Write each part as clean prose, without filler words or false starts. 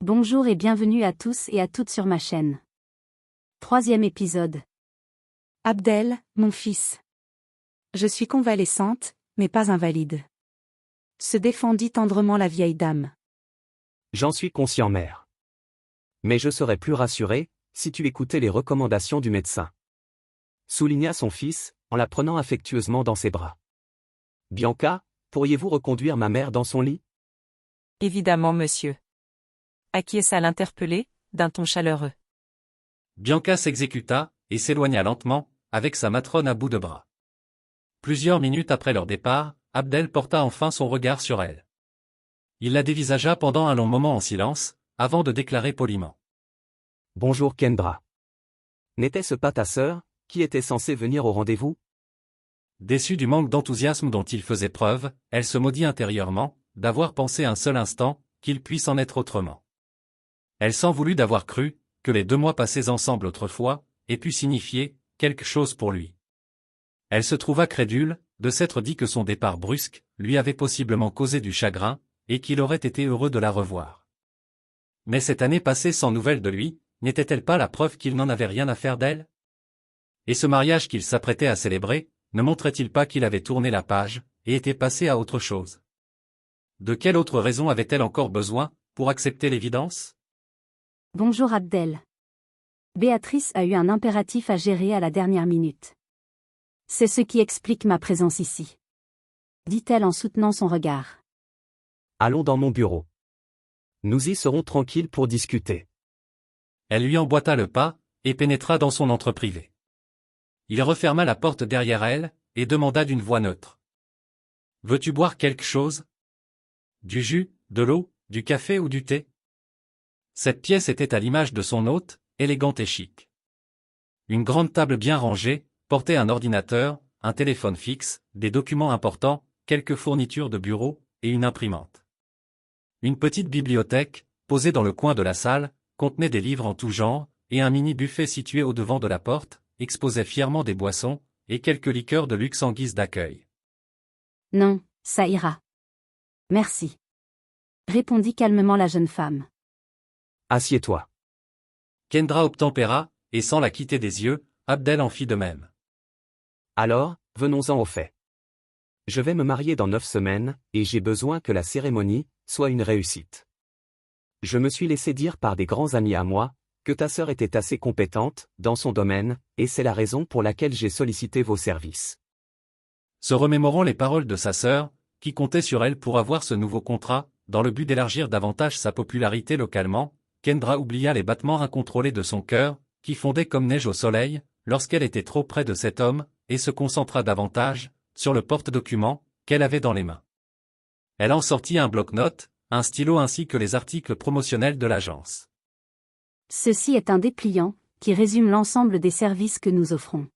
Bonjour et bienvenue à tous et à toutes sur ma chaîne. 3e épisode. Abdel, mon fils. Je suis convalescente, mais pas invalide. Se défendit tendrement la vieille dame. J'en suis conscient, mère. Mais je serais plus rassuré, si tu écoutais les recommandations du médecin. Souligna son fils, en la prenant affectueusement dans ses bras. Bianca, pourriez-vous reconduire ma mère dans son lit? Évidemment, monsieur. Acquiesça l'interpellé, d'un ton chaleureux. Bianca s'exécuta, et s'éloigna lentement, avec sa matrone à bout de bras. Plusieurs minutes après leur départ, Abdel porta enfin son regard sur elle. Il la dévisagea pendant un long moment en silence, avant de déclarer poliment. Bonjour Kendra. N'était-ce pas ta sœur, qui était censée venir au rendez-vous? Déçue du manque d'enthousiasme dont il faisait preuve, elle se maudit intérieurement, d'avoir pensé un seul instant, qu'il puisse en être autrement. Elle s'en voulut d'avoir cru, que les 2 mois passés ensemble autrefois, aient pu signifier quelque chose pour lui. Elle se trouva crédule, de s'être dit que son départ brusque, lui avait possiblement causé du chagrin, et qu'il aurait été heureux de la revoir. Mais cette année passée sans nouvelles de lui, n'était-elle pas la preuve qu'il n'en avait rien à faire d'elle? Et ce mariage qu'il s'apprêtait à célébrer, ne montrait-il pas qu'il avait tourné la page, et était passé à autre chose? De quelle autre raison avait-elle encore besoin, pour accepter l'évidence? Bonjour Abdel. Béatrice a eu un impératif à gérer à la dernière minute. C'est ce qui explique ma présence ici. Dit-elle en soutenant son regard. Allons dans mon bureau. Nous y serons tranquilles pour discuter. Elle lui emboîta le pas, et pénétra dans son antre privé. Il referma la porte derrière elle, et demanda d'une voix neutre. « Veux-tu boire quelque chose? Du jus, de l'eau, du café ou du thé ?» Cette pièce était à l'image de son hôte, élégante et chic. Une grande table bien rangée, portait un ordinateur, un téléphone fixe, des documents importants, quelques fournitures de bureau, et une imprimante. Une petite bibliothèque, posée dans le coin de la salle, contenait des livres en tout genre, et un mini-buffet situé au-devant de la porte, exposait fièrement des boissons, et quelques liqueurs de luxe en guise d'accueil. Non, ça ira. Merci. Répondit calmement la jeune femme. Assieds-toi. Kendra obtempéra, et sans la quitter des yeux, Abdel en fit de même. Alors, venons-en au fait. Je vais me marier dans 9 semaines, et j'ai besoin que la cérémonie soit une réussite. Je me suis laissé dire par des grands amis à moi, que ta sœur était assez compétente, dans son domaine, et c'est la raison pour laquelle j'ai sollicité vos services. Se remémorant les paroles de sa sœur, qui comptait sur elle pour avoir ce nouveau contrat, dans le but d'élargir davantage sa popularité localement, Kendra oublia les battements incontrôlés de son cœur, qui fondaient comme neige au soleil, lorsqu'elle était trop près de cet homme, et se concentra davantage, sur le porte-document, qu'elle avait dans les mains. Elle en sortit un bloc-notes, un stylo ainsi que les articles promotionnels de l'agence. Ceci est un dépliant, qui résume l'ensemble des services que nous offrons.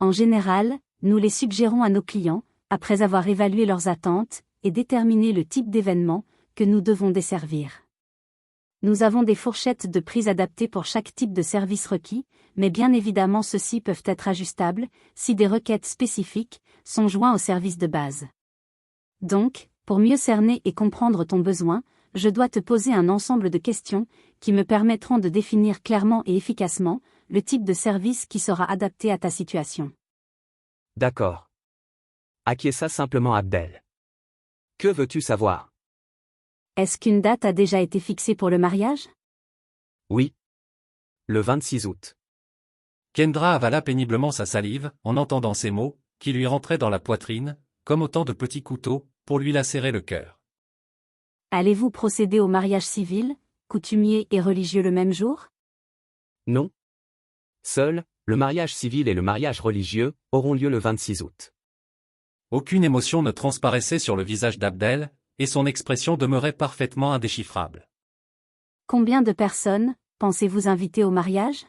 En général, nous les suggérons à nos clients, après avoir évalué leurs attentes, et déterminé le type d'événement, que nous devons desservir. Nous avons des fourchettes de prix adaptées pour chaque type de service requis, mais bien évidemment ceux-ci peuvent être ajustables, si des requêtes spécifiques sont joints au service de base. Donc, pour mieux cerner et comprendre ton besoin, je dois te poser un ensemble de questions, qui me permettront de définir clairement et efficacement, le type de service qui sera adapté à ta situation. D'accord. Acquiesça simplement Abdel. Que veux-tu savoir? Est-ce qu'une date a déjà été fixée pour le mariage? Oui. Le 26 août. Kendra avala péniblement sa salive, en entendant ces mots, qui lui rentraient dans la poitrine, comme autant de petits couteaux, pour lui lacérer le cœur. Allez-vous procéder au mariage civil, coutumier et religieux le même jour? Non. Seuls, le mariage civil et le mariage religieux, auront lieu le 26 août. Aucune émotion ne transparaissait sur le visage d'Abdel, et son expression demeurait parfaitement indéchiffrable. Combien de personnes pensez-vous inviter au mariage?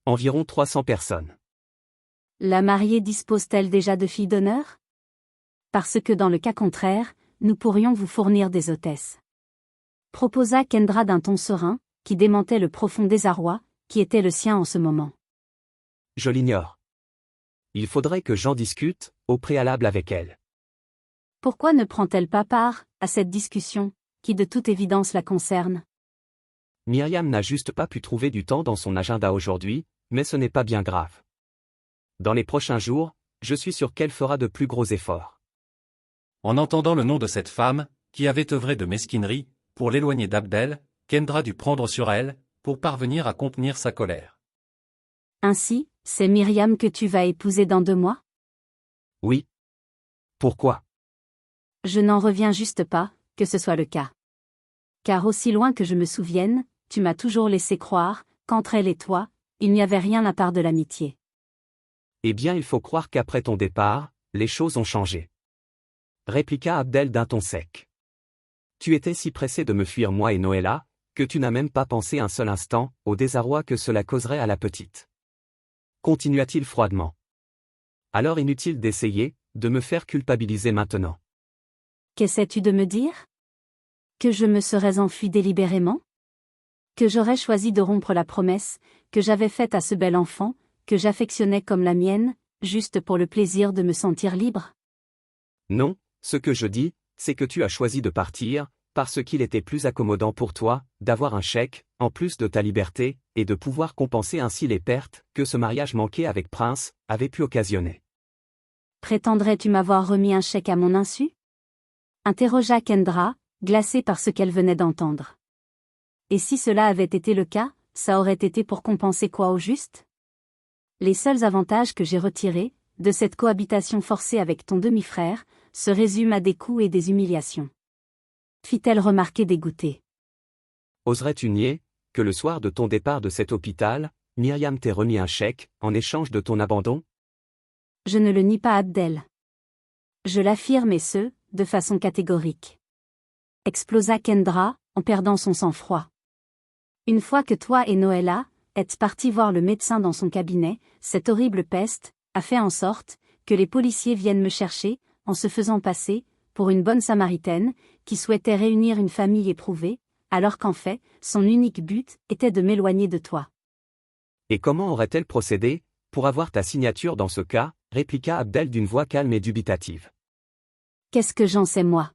Environ 300 personnes. La mariée dispose-t-elle déjà de filles d'honneur? Parce que dans le cas contraire, nous pourrions vous fournir des hôtesses. Proposa Kendra d'un ton serein, qui démentait le profond désarroi, qui était le sien en ce moment. Je l'ignore. Il faudrait que j'en discute, au préalable avec elle. Pourquoi ne prend-elle pas part à cette discussion, qui de toute évidence la concerne? Myriam n'a juste pas pu trouver du temps dans son agenda aujourd'hui, mais ce n'est pas bien grave. Dans les prochains jours, je suis sûr qu'elle fera de plus gros efforts. En entendant le nom de cette femme, qui avait œuvré de mesquinerie, pour l'éloigner d'Abdel, Kendra dut prendre sur elle, pour parvenir à contenir sa colère. Ainsi, c'est Myriam que tu vas épouser dans 2 mois? Oui. Pourquoi? Je n'en reviens juste pas, que ce soit le cas. Car aussi loin que je me souvienne, tu m'as toujours laissé croire, qu'entre elle et toi, il n'y avait rien à part de l'amitié. Eh bien il faut croire qu'après ton départ, les choses ont changé. Répliqua Abdel d'un ton sec. Tu étais si pressé de me fuir moi et Noëlla, que tu n'as même pas pensé un seul instant, au désarroi que cela causerait à la petite. Continua-t-il froidement. Alors inutile d'essayer, de me faire culpabiliser maintenant. Qu'essaies-tu de me dire? Que je me serais enfuie délibérément? Que j'aurais choisi de rompre la promesse, que j'avais faite à ce bel enfant, que j'affectionnais comme la mienne, juste pour le plaisir de me sentir libre? Non, ce que je dis, c'est que tu as choisi de partir, parce qu'il était plus accommodant pour toi, d'avoir un chèque, en plus de ta liberté, et de pouvoir compenser ainsi les pertes que ce mariage manqué avec Prince avait pu occasionner. Prétendrais-tu m'avoir remis un chèque à mon insu? Interrogea Kendra, glacée par ce qu'elle venait d'entendre. Et si cela avait été le cas, ça aurait été pour compenser quoi au juste? Les seuls avantages que j'ai retirés, de cette cohabitation forcée avec ton demi-frère, se résument à des coups et des humiliations. Fit-elle remarquer dégoûtée. Oserais-tu nier, que le soir de ton départ de cet hôpital, Myriam t'ait remis un chèque, en échange de ton abandon? Je ne le nie pas, Abdel. Je l'affirme et ce, de façon catégorique. Explosa Kendra, en perdant son sang-froid. Une fois que toi et Noëlla êtes partis voir le médecin dans son cabinet, cette horrible peste a fait en sorte que les policiers viennent me chercher, en se faisant passer pour une bonne Samaritaine, qui souhaitait réunir une famille éprouvée, alors qu'en fait, son unique but était de m'éloigner de toi. Et comment aurait-elle procédé, pour avoir ta signature dans ce cas, répliqua Abdel d'une voix calme et dubitative. Qu'est-ce que j'en sais moi?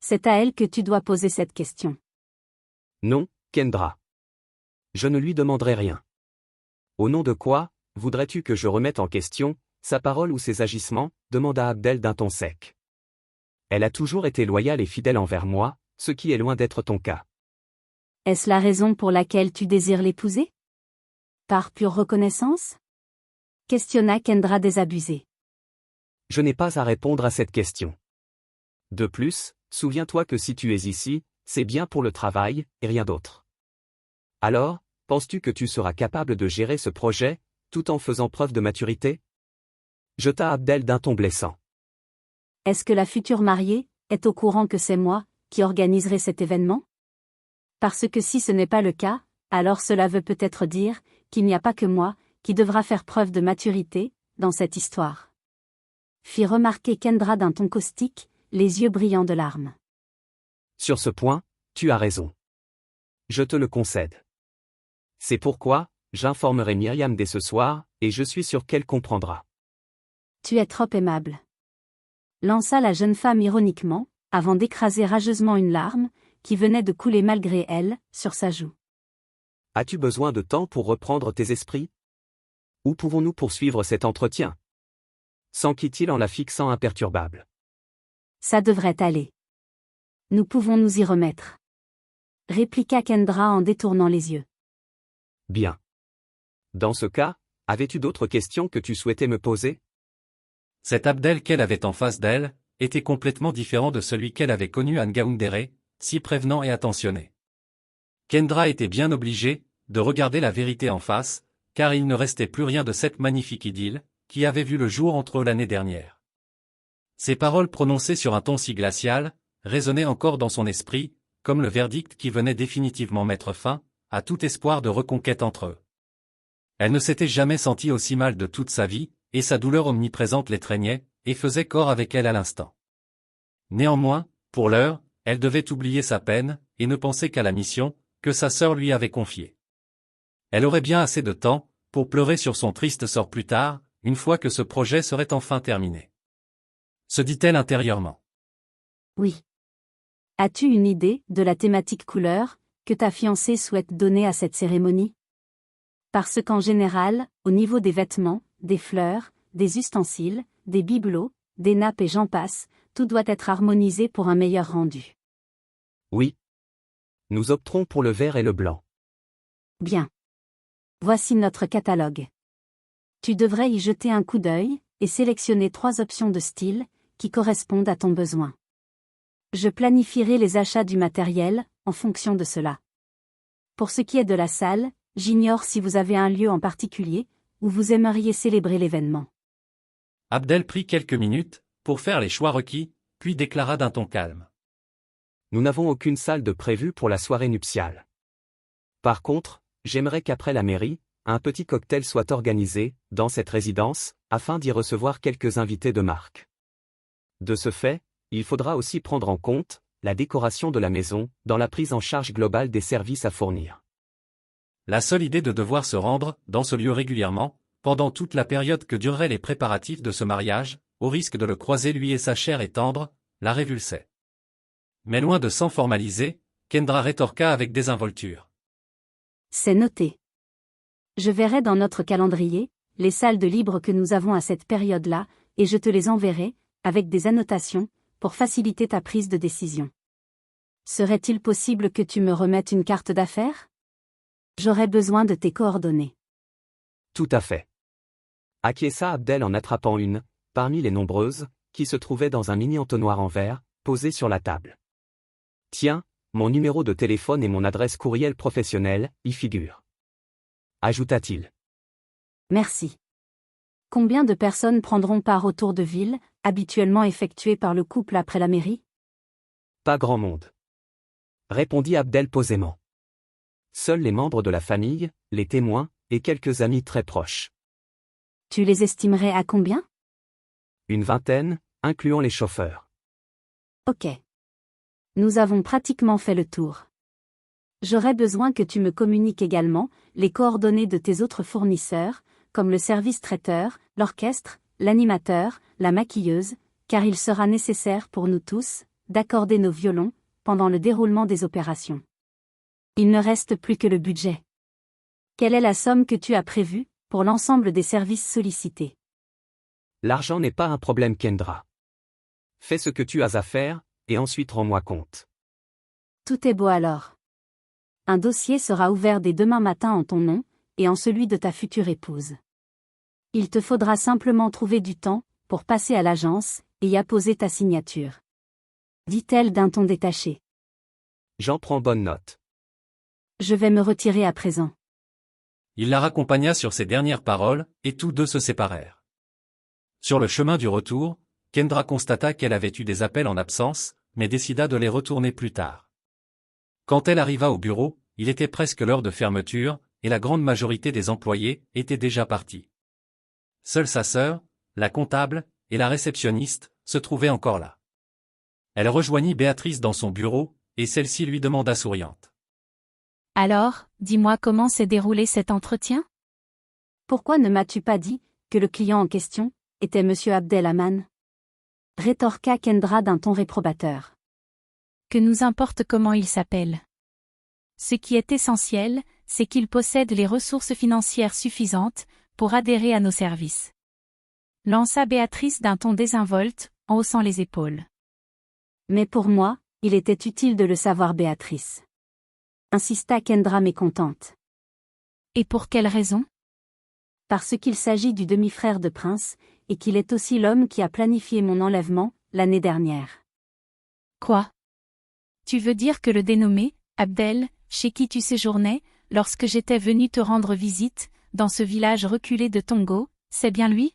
C'est à elle que tu dois poser cette question. Non, Kendra. Je ne lui demanderai rien. Au nom de quoi, voudrais-tu que je remette en question sa parole ou ses agissements, demanda Abdel d'un ton sec. Elle a toujours été loyale et fidèle envers moi, ce qui est loin d'être ton cas. Est-ce la raison pour laquelle tu désires l'épouser? Par pure reconnaissance? Questionna Kendra désabusée. Je n'ai pas à répondre à cette question. De plus, souviens-toi que si tu es ici, c'est bien pour le travail, et rien d'autre. Alors, penses-tu que tu seras capable de gérer ce projet, tout en faisant preuve de maturité? Jeta Abdel d'un ton blessant. Est-ce que la future mariée est au courant que c'est moi qui organiserai cet événement? Parce que si ce n'est pas le cas, alors cela veut peut-être dire qu'il n'y a pas que moi qui devra faire preuve de maturité dans cette histoire. Fit remarquer Kendra d'un ton caustique, les yeux brillants de larmes. Sur ce point, tu as raison. Je te le concède. C'est pourquoi, j'informerai Myriam dès ce soir, et je suis sûr qu'elle comprendra. Tu es trop aimable. Lança la jeune femme ironiquement, avant d'écraser rageusement une larme, qui venait de couler malgré elle, sur sa joue. As-tu besoin de temps pour reprendre tes esprits? Où pouvons-nous poursuivre cet entretien? S'enquit-il en la fixant imperturbable. Ça devrait aller. Nous pouvons nous y remettre. Répliqua Kendra en détournant les yeux. Bien. Dans ce cas, avais-tu d'autres questions que tu souhaitais me poser? Cet Abdel qu'elle avait en face d'elle, était complètement différent de celui qu'elle avait connu à Ngaoundéré, si prévenant et attentionné. Kendra était bien obligée de regarder la vérité en face, car il ne restait plus rien de cette magnifique idylle, qui avait vu le jour entre eux l'année dernière. Ces paroles prononcées sur un ton si glacial, résonnaient encore dans son esprit, comme le verdict qui venait définitivement mettre fin à tout espoir de reconquête entre eux. Elle ne s'était jamais sentie aussi mal de toute sa vie, et sa douleur omniprésente l'étreignait, et faisait corps avec elle à l'instant. Néanmoins, pour l'heure, elle devait oublier sa peine, et ne penser qu'à la mission que sa sœur lui avait confiée. Elle aurait bien assez de temps pour pleurer sur son triste sort plus tard, une fois que ce projet serait enfin terminé. Se dit-elle intérieurement. Oui. As-tu une idée de la thématique couleur que ta fiancée souhaite donner à cette cérémonie? Parce qu'en général, au niveau des vêtements, des fleurs, des ustensiles, des bibelots, des nappes et j'en passe, tout doit être harmonisé pour un meilleur rendu. Oui. Nous opterons pour le vert et le blanc. Bien. Voici notre catalogue. Tu devrais y jeter un coup d'œil, et sélectionner 3 options de style, qui correspondent à ton besoin. Je planifierai les achats du matériel, en fonction de cela. Pour ce qui est de la salle, j'ignore si vous avez un lieu en particulier, où vous aimeriez célébrer l'événement. Abdel prit quelques minutes, pour faire les choix requis, puis déclara d'un ton calme. Nous n'avons aucune salle de prévue pour la soirée nuptiale. Par contre, j'aimerais qu'après la mairie, un petit cocktail soit organisé, dans cette résidence, afin d'y recevoir quelques invités de marque. De ce fait, il faudra aussi prendre en compte la décoration de la maison, dans la prise en charge globale des services à fournir. La seule idée de devoir se rendre dans ce lieu régulièrement, pendant toute la période que dureraient les préparatifs de ce mariage, au risque de le croiser lui et sa chair et tendre, la révulsait. Mais loin de s'en formaliser, Kendra rétorqua avec désinvolture. C'est noté. Je verrai dans notre calendrier, les salles de libre que nous avons à cette période-là, et je te les enverrai, avec des annotations, pour faciliter ta prise de décision. Serait-il possible que tu me remettes une carte d'affaires? J'aurais besoin de tes coordonnées. Tout à fait. Acquiesça Abdel en attrapant une, parmi les nombreuses, qui se trouvait dans un mini entonnoir en verre, posé sur la table. Tiens, mon numéro de téléphone et mon adresse courriel professionnelle y figurent. Ajouta-t-il. Merci. Combien de personnes prendront part au tour de ville, habituellement effectué par le couple après la mairie? Pas grand monde. Répondit Abdel posément. Seuls les membres de la famille, les témoins, et quelques amis très proches. Tu les estimerais à combien? Une vingtaine, incluant les chauffeurs. Ok. Nous avons pratiquement fait le tour. J'aurais besoin que tu me communiques également les coordonnées de tes autres fournisseurs, comme le service traiteur, l'orchestre, l'animateur, la maquilleuse, car il sera nécessaire pour nous tous d'accorder nos violons pendant le déroulement des opérations. Il ne reste plus que le budget. Quelle est la somme que tu as prévue pour l'ensemble des services sollicités? L'argent n'est pas un problème, Kendra. Fais ce que tu as à faire, et ensuite rends-moi compte. Tout est beau alors. Un dossier sera ouvert dès demain matin en ton nom, et en celui de ta future épouse. Il te faudra simplement trouver du temps, pour passer à l'agence, et y apposer ta signature. Dit-elle d'un ton détaché. J'en prends bonne note. Je vais me retirer à présent. Il la raccompagna sur ces dernières paroles, et tous deux se séparèrent. Sur le chemin du retour, Kendra constata qu'elle avait eu des appels en absence, mais décida de les retourner plus tard. Quand elle arriva au bureau, il était presque l'heure de fermeture, et la grande majorité des employés étaient déjà partis. Seule sa sœur, la comptable, et la réceptionniste, se trouvaient encore là. Elle rejoignit Béatrice dans son bureau, et celle-ci lui demanda souriante. Alors, dis-moi comment s'est déroulé cet entretien? Pourquoi ne m'as-tu pas dit que le client en question était Monsieur Abdel Aman? Rétorqua Kendra d'un ton réprobateur. Que nous importe comment il s'appelle. Ce qui est essentiel, c'est qu'il possède les ressources financières suffisantes pour adhérer à nos services. Lança Béatrice d'un ton désinvolte, en haussant les épaules. Mais pour moi, il était utile de le savoir, Béatrice. Insista Kendra mécontente. Et pour quelle raison? Parce qu'il s'agit du demi-frère de Prince, et qu'il est aussi l'homme qui a planifié mon enlèvement, l'année dernière. Quoi? Tu veux dire que le dénommé, Abdel, chez qui tu séjournais, lorsque j'étais venu te rendre visite, dans ce village reculé de Tongo, c'est bien lui?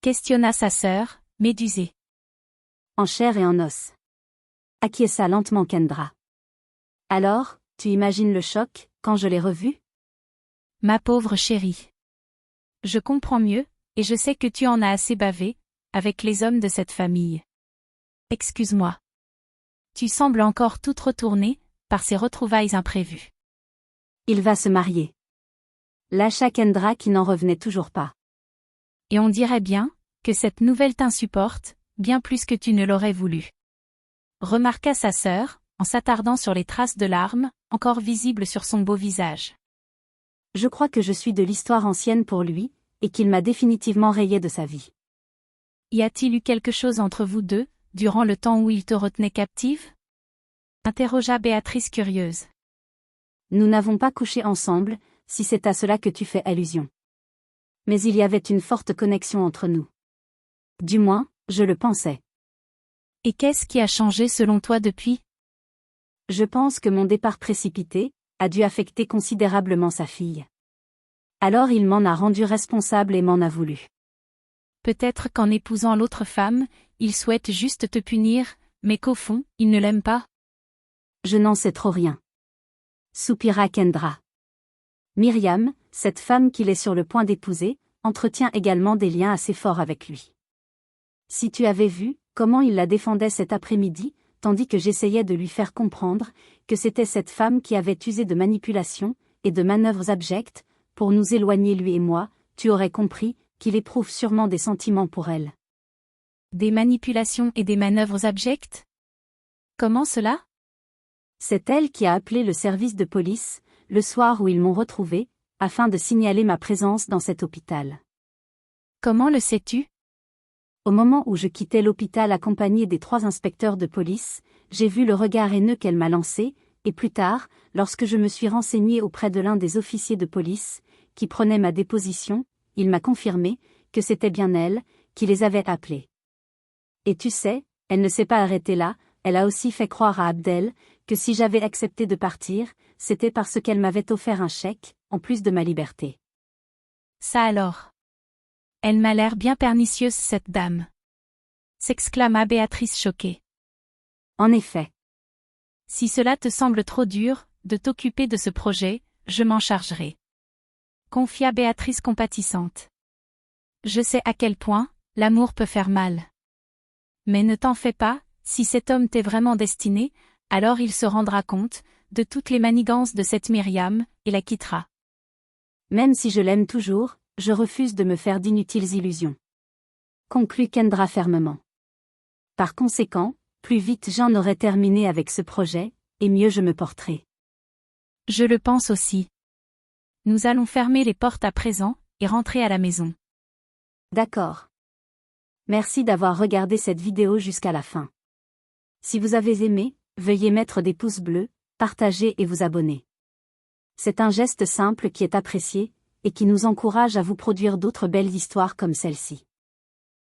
Questionna sa sœur, médusée. En chair et en os. Acquiesça lentement Kendra. Alors, tu imagines le choc, quand je l'ai revu? Ma pauvre chérie. Je comprends mieux, et je sais que tu en as assez bavé, avec les hommes de cette famille. Excuse-moi. Tu sembles encore toute retournée, par ces retrouvailles imprévues. Il va se marier. Lâcha Kendra qui n'en revenait toujours pas. Et on dirait bien, que cette nouvelle t'insupporte, bien plus que tu ne l'aurais voulu. Remarqua sa sœur, en s'attardant sur les traces de larmes, encore visible sur son beau visage. Je crois que je suis de l'histoire ancienne pour lui, et qu'il m'a définitivement rayé de sa vie. Y a-t-il eu quelque chose entre vous deux, durant le temps où il te retenait captive? Interrogea Béatrice curieuse. Nous n'avons pas couché ensemble, si c'est à cela que tu fais allusion. Mais il y avait une forte connexion entre nous. Du moins, je le pensais. Et qu'est-ce qui a changé selon toi depuis? Je pense que mon départ précipité a dû affecter considérablement sa fille. Alors il m'en a rendu responsable et m'en a voulu. Peut-être qu'en épousant l'autre femme, il souhaite juste te punir, mais qu'au fond, il ne l'aime pas. Je n'en sais trop rien. Soupira Kendra. Myriam, cette femme qu'il est sur le point d'épouser, entretient également des liens assez forts avec lui. Si tu avais vu comment il la défendait cet après-midi, tandis que j'essayais de lui faire comprendre que c'était cette femme qui avait usé de manipulation et de manœuvres abjectes pour nous éloigner lui et moi, tu aurais compris qu'il éprouve sûrement des sentiments pour elle. Des manipulations et des manœuvres abjectes? Comment cela? C'est elle qui a appelé le service de police, le soir où ils m'ont retrouvée, afin de signaler ma présence dans cet hôpital. Comment le sais-tu? Au moment où je quittais l'hôpital accompagné des 3 inspecteurs de police, j'ai vu le regard haineux qu'elle m'a lancé, et plus tard, lorsque je me suis renseignée auprès de l'un des officiers de police, qui prenait ma déposition, il m'a confirmé que c'était bien elle qui les avait appelés. Et tu sais, elle ne s'est pas arrêtée là, elle a aussi fait croire à Abdel que si j'avais accepté de partir, c'était parce qu'elle m'avait offert un chèque, en plus de ma liberté. Ça alors. Elle m'a l'air bien pernicieuse cette dame. S'exclama Béatrice choquée. En effet. Si cela te semble trop dur, de t'occuper de ce projet, je m'en chargerai. Confia Béatrice compatissante. Je sais à quel point, l'amour peut faire mal. Mais ne t'en fais pas, si cet homme t'est vraiment destiné, alors il se rendra compte de toutes les manigances de cette Myriam, et la quittera. Même si je l'aime toujours, je refuse de me faire d'inutiles illusions. Conclut Kendra fermement. Par conséquent, plus vite j'en aurai terminé avec ce projet, et mieux je me porterai. Je le pense aussi. Nous allons fermer les portes à présent, et rentrer à la maison. D'accord. Merci d'avoir regardé cette vidéo jusqu'à la fin. Si vous avez aimé, veuillez mettre des pouces bleus, partager et vous abonner. C'est un geste simple qui est apprécié, et qui nous encourage à vous produire d'autres belles histoires comme celle-ci.